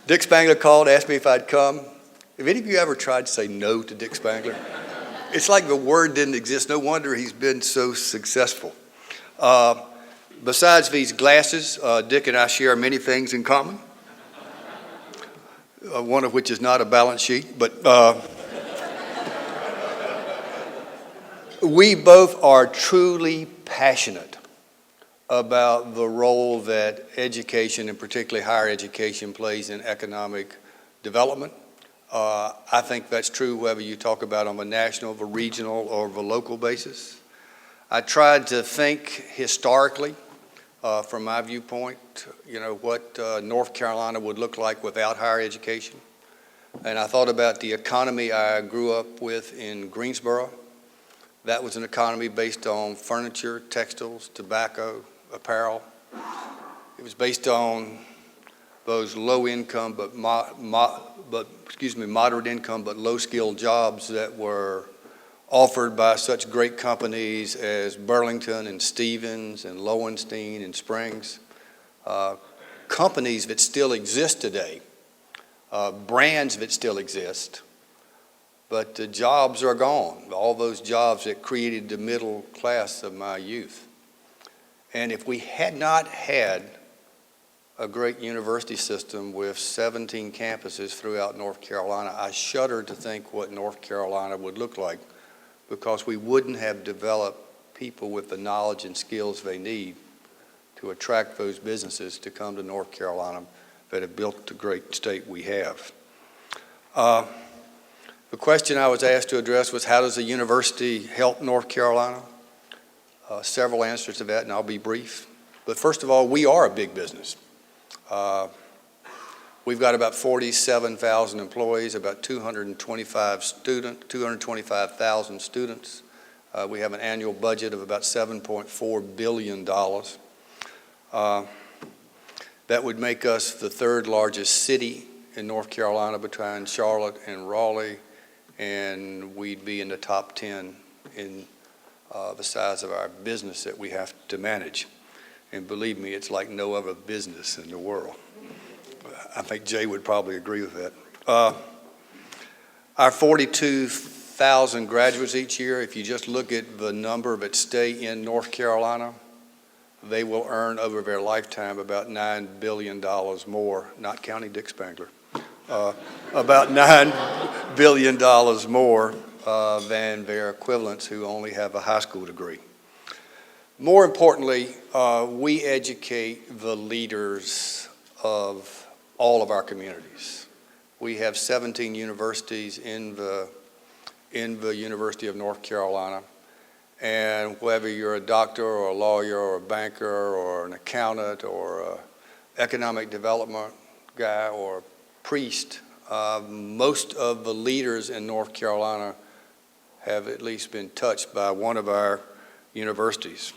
Dick Spangler called, asked me if I'd come. Have any of you ever tried to say no to Dick Spangler? It's like the word didn't exist. No wonder he's been so successful. Besides these glasses, Dick and I share many things in common, one of which is not a balance sheet, but we both are truly passionate about the role that education, and particularly higher education, plays in economic development. I think that's true whether you talk about on a national, the regional, or the local basis. I tried to think historically, from my viewpoint, what North Carolina would look like without higher education. And I thought about the economy I grew up with in Greensboro. That was an economy based on furniture, textiles, tobacco, apparel. It was based on those low income moderate income but low skilled jobs that were offered by such great companies as Burlington and Stevens and Lowenstein and Springs. Companies that still exist today, brands that still exist, but the jobs are gone. All those jobs that created the middle class of my youth. And if we had not had a great university system with 17 campuses throughout North Carolina, I shudder to think what North Carolina would look like, because we wouldn't have developed people with the knowledge and skills they need to attract those businesses to come to North Carolina that have built the great state we have. The question I was asked to address was, how does a university help North Carolina? Several answers to that, and I'll be brief. But first of all, we are a big business. We've got about 47,000 employees, about 225,000 students. We have an annual budget of about $7.4 billion. That would make us the third largest city in North Carolina behind Charlotte and Raleigh, and we'd be in the top 10 in the size of our business that we have to manage. And believe me, it's like no other business in the world. I think Jay would probably agree with that. Our 42,000 graduates each year, if you just look at the number that stay in North Carolina, they will earn over their lifetime about $9 billion more, not counting Dick Spangler, about $9 billion more than their equivalents who only have a high school degree. More importantly, we educate the leaders of all of our communities. We have 17 universities in the University of North Carolina, and whether you're a doctor or a lawyer or a banker or an accountant or an economic development guy or a priest, most of the leaders in North Carolina have at least been touched by one of our universities.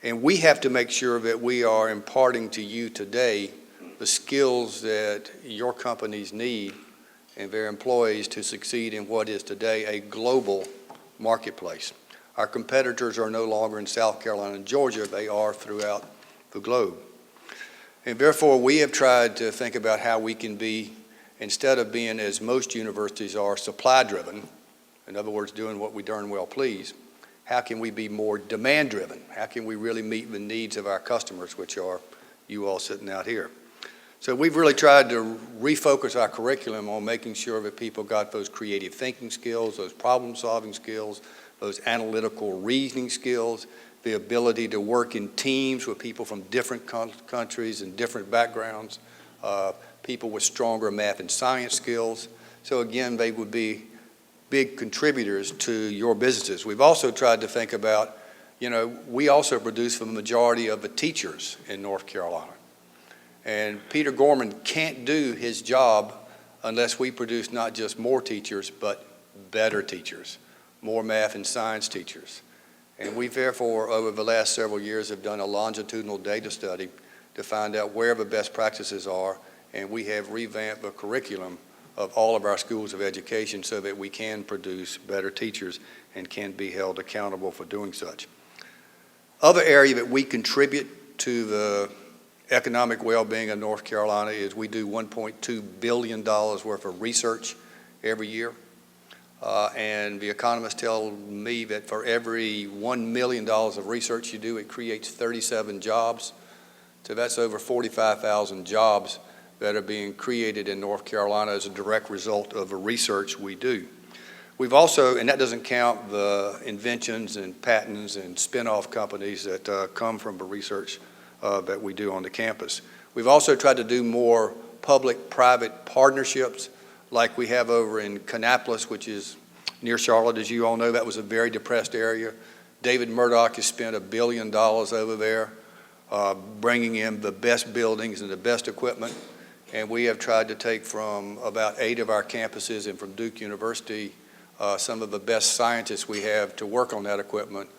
And we have to make sure that we are imparting to you today the skills that your companies need and their employees to succeed in what is today a global marketplace. Our competitors are no longer in South Carolina and Georgia, they are throughout the globe. And therefore, we have tried to think about how we can be, instead of being, as most universities are, supply-driven, in other words, doing what we darn well please, how can we be more demand-driven? How can we really meet the needs of our customers, which are you all sitting out here? So we've really tried to refocus our curriculum on making sure that people got those creative thinking skills, those problem-solving skills, those analytical reasoning skills, the ability to work in teams with people from different countries and different backgrounds, people with stronger math and science skills. So again, they would be big contributors to your businesses. We've also tried to think about, we also produce the majority of the teachers in North Carolina. And Peter Gorman can't do his job unless we produce not just more teachers, but better teachers, more math and science teachers. And we therefore, over the last several years, have done a longitudinal data study to find out where the best practices are, and we have revamped the curriculum of all of our schools of education so that we can produce better teachers and can be held accountable for doing such. Other area that we contribute to the economic well-being of North Carolina is we do $1.2 billion worth of research every year. And the economists tell me that for every $1 million of research you do, it creates 37 jobs. So that's over 45,000 jobs that are being created in North Carolina as a direct result of the research we do. We've also, and that doesn't count the inventions and patents and spin-off companies that come from the research that we do on the campus. We've also tried to do more public-private partnerships like we have over in Kannapolis, which is near Charlotte, as you all know. That was a very depressed area. David Murdoch has spent $1 billion over there, bringing in the best buildings and the best equipment. And we have tried to take from about 8 of our campuses and from Duke University some of the best scientists we have to work on that equipment.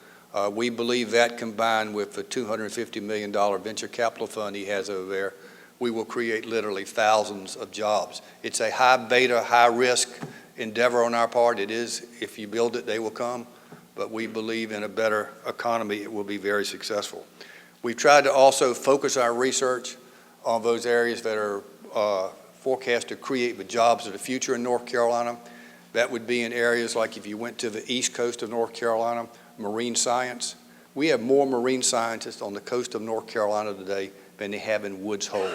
We believe that combined with the $250 million venture capital fund he has over there, we will create literally thousands of jobs. It's a high beta, high risk endeavor on our part. It is, if you build it, they will come. But we believe in a better economy, it will be very successful. We've tried to also focus our research on those areas that are forecast to create the jobs of the future in North Carolina. That would be in areas like if you went to the east coast of North Carolina, marine science. We have more marine scientists on the coast of North Carolina today than they have in Woods Hole.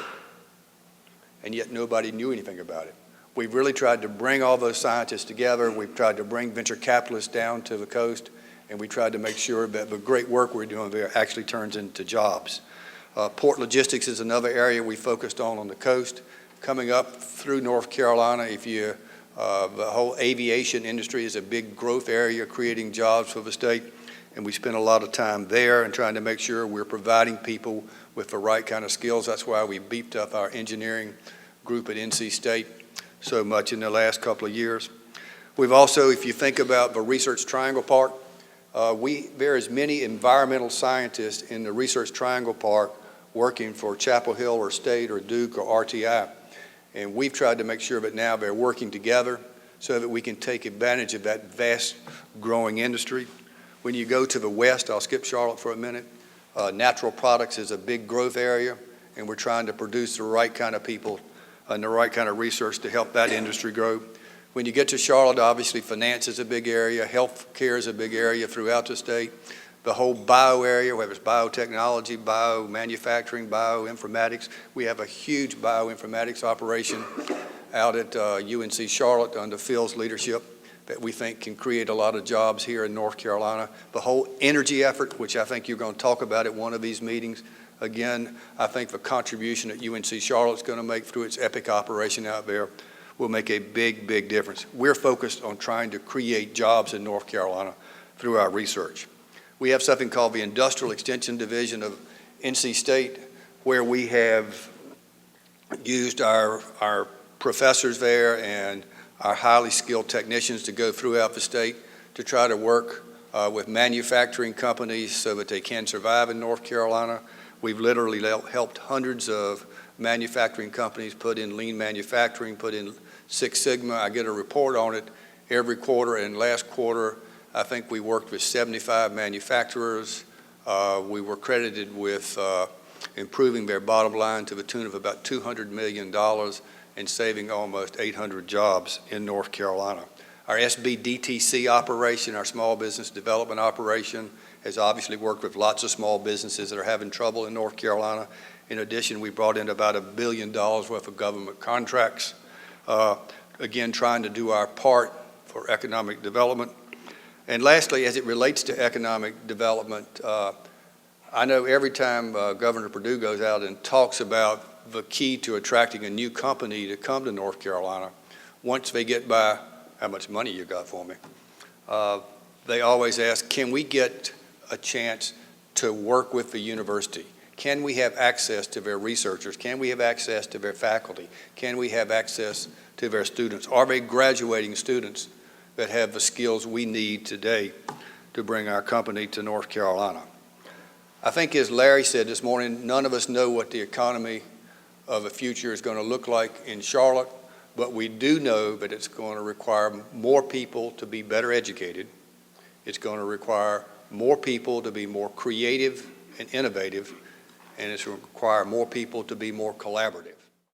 And yet nobody knew anything about it. We've really tried to bring all those scientists together. We've tried to bring venture capitalists down to the coast, and we tried to make sure that the great work we're doing there actually turns into jobs. Port logistics is another area we focused on the coast. Coming up through North Carolina, the whole aviation industry is a big growth area, creating jobs for the state, and we spend a lot of time there and trying to make sure we're providing people with the right kind of skills. That's why we beefed up our engineering group at NC State so much in the last couple of years. We've also, if you think about the Research Triangle Park, there is many environmental scientists in the Research Triangle Park working for Chapel Hill or State or Duke or RTI. And we've tried to make sure that now they're working together so that we can take advantage of that vast growing industry. When you go to the west, I'll skip Charlotte for a minute, natural products is a big growth area, and we're trying to produce the right kind of people and the right kind of research to help that industry grow. When you get to Charlotte, obviously finance is a big area, health care is a big area throughout the state. The whole bio area, whether it's biotechnology, biomanufacturing, bioinformatics. We have a huge bioinformatics operation out at UNC Charlotte under Phil's leadership that we think can create a lot of jobs here in North Carolina. The whole energy effort, which I think you're going to talk about at one of these meetings. Again, I think the contribution that UNC Charlotte's going to make through its EPIC operation out there will make a big, big difference. We're focused on trying to create jobs in North Carolina through our research. We have something called the Industrial Extension Division of NC State, where we have used our professors there and our highly skilled technicians to go throughout the state to try to work with manufacturing companies so that they can survive in North Carolina. We've literally helped hundreds of manufacturing companies put in lean manufacturing, put in Six Sigma. I get a report on it every quarter, and last quarter I think we worked with 75 manufacturers. We were credited with improving their bottom line to the tune of about $200 million and saving almost 800 jobs in North Carolina. Our SBDTC operation, our small business development operation, has obviously worked with lots of small businesses that are having trouble in North Carolina. In addition, we brought in about $1 billion worth of government contracts, again, trying to do our part for economic development. And lastly, as it relates to economic development, I know every time Governor Perdue goes out and talks about the key to attracting a new company to come to North Carolina, once they get by how much money you got for me, they always ask, can we get a chance to work with the university? Can we have access to their researchers? Can we have access to their faculty? Can we have access to their students? Are they graduating students that have the skills we need today to bring our company to North Carolina? I think as Larry said this morning, none of us know what the economy of the future is going to look like in Charlotte, but we do know that it's going to require more people to be better educated. It's going to require more people to be more creative and innovative. and it's require more people to be more collaborative.